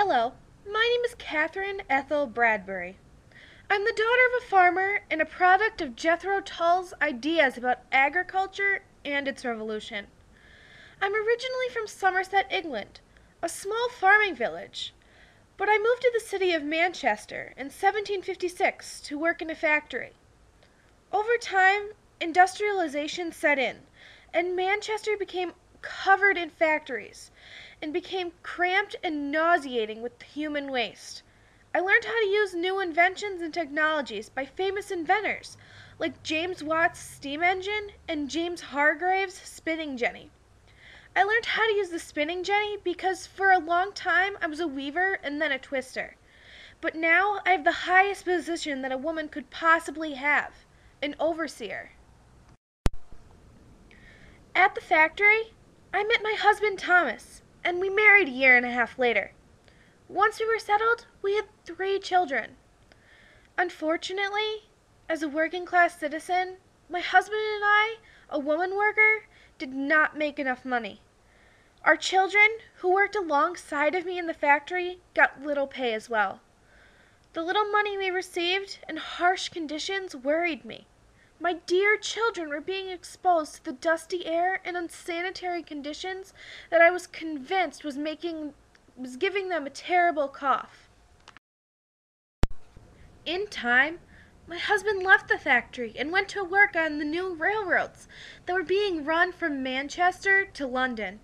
Hello, my name is Catherine Ethel Bradbury. I'm the daughter of a farmer and a product of Jethro Tull's ideas about agriculture and its revolution. I'm originally from Somerset, England, a small farming village, but I moved to the city of Manchester in 1756 to work in a factory. Over time, industrialization set in, and Manchester became covered in factories and became cramped and nauseating with human waste. I learned how to use new inventions and technologies by famous inventors like James Watt's steam engine and James Hargreaves' spinning jenny. I learned how to use the spinning jenny because for a long time I was a weaver and then a twister. But now I have the highest position that a woman could possibly have, an overseer. At the factory, I met my husband Thomas, and we married a year and a half later. Once we were settled, we had 3 children. Unfortunately, as a working class citizen, my husband and I, a woman worker, did not make enough money. Our children, who worked alongside of me in the factory, got little pay as well. The little money we received and harsh conditions worried me. My dear children were being exposed to the dusty air and unsanitary conditions that I was convinced was giving them a terrible cough. In time, my husband left the factory and went to work on the new railroads that were being run from Manchester to London.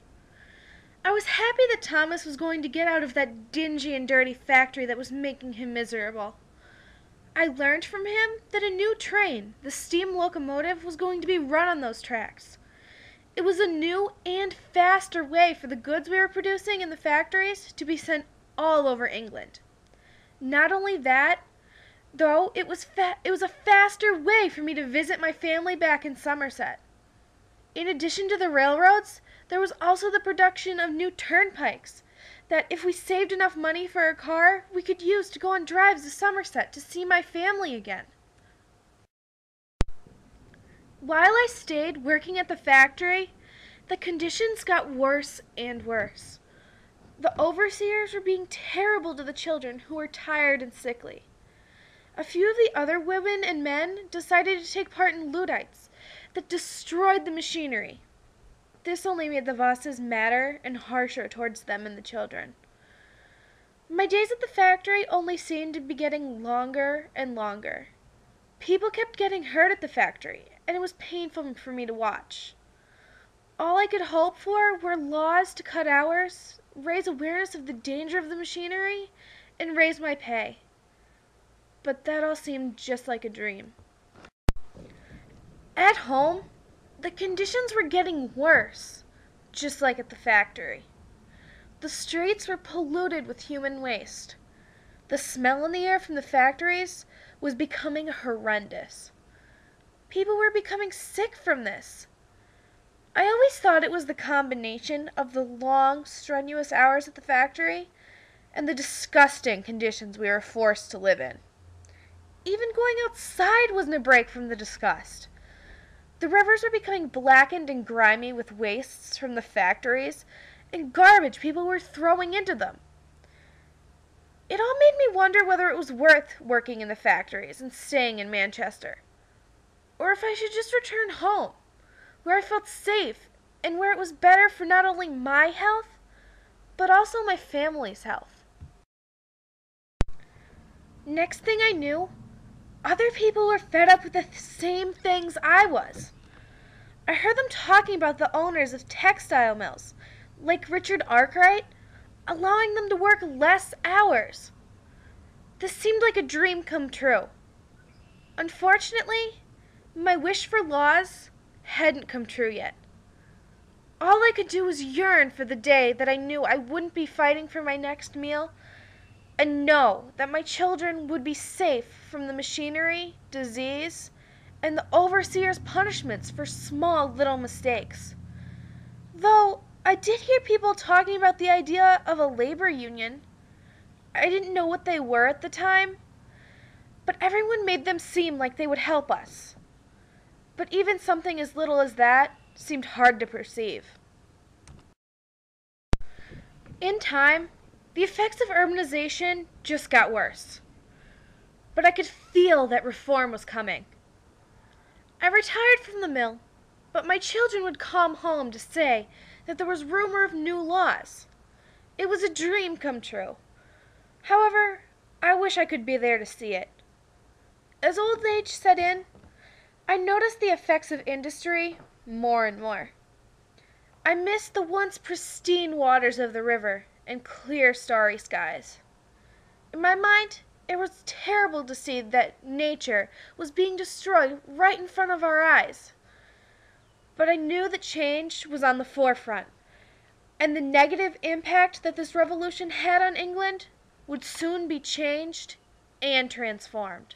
I was happy that Thomas was going to get out of that dingy and dirty factory that was making him miserable. I learned from him that a new train, the steam locomotive, was going to be run on those tracks. It was a new and faster way for the goods we were producing in the factories to be sent all over England. Not only that, though, it was a faster way for me to visit my family back in Somerset. In addition to the railroads, there was also the production of new turnpikes that if we saved enough money for a car, we could use to go on drives to Somerset to see my family again. While I stayed working at the factory, the conditions got worse and worse. The overseers were being terrible to the children who were tired and sickly. A few of the other women and men decided to take part in Luddites that destroyed the machinery. This only made the bosses madder and harsher towards them and the children. My days at the factory only seemed to be getting longer and longer. People kept getting hurt at the factory, and it was painful for me to watch. All I could hope for were laws to cut hours, raise awareness of the danger of the machinery, and raise my pay. But that all seemed just like a dream. At home, the conditions were getting worse, just like at the factory. The streets were polluted with human waste. The smell in the air from the factories was becoming horrendous. People were becoming sick from this. I always thought it was the combination of the long, strenuous hours at the factory and the disgusting conditions we were forced to live in. Even going outside wasn't a break from the disgust. The rivers were becoming blackened and grimy with wastes from the factories and garbage people were throwing into them. It all made me wonder whether it was worth working in the factories and staying in Manchester, or if I should just return home, where I felt safe and where it was better for not only my health, but also my family's health. Next thing I knew, other people were fed up with the same things I was. I heard them talking about the owners of textile mills, like Richard Arkwright, allowing them to work less hours. This seemed like a dream come true. Unfortunately, my wish for laws hadn't come true yet. All I could do was yearn for the day that I knew I wouldn't be fighting for my next meal, and know that my children would be safe from the machinery, disease, and the overseer's punishments for small little mistakes. Though I did hear people talking about the idea of a labor union. I didn't know what they were at the time, but everyone made them seem like they would help us. But even something as little as that seemed hard to perceive. In time, The effects of urbanization just got worse. But I could feel that reform was coming. I retired from the mill, but my children would come home to say that there was rumor of new laws. It was a dream come true. However, I wish I could be there to see it. As old age set in, I noticed the effects of industry more and more. I missed the once pristine waters of the river and clear starry skies. In my mind, it was terrible to see that nature was being destroyed right in front of our eyes. But I knew that change was on the forefront, and the negative impact that this revolution had on England would soon be changed and transformed.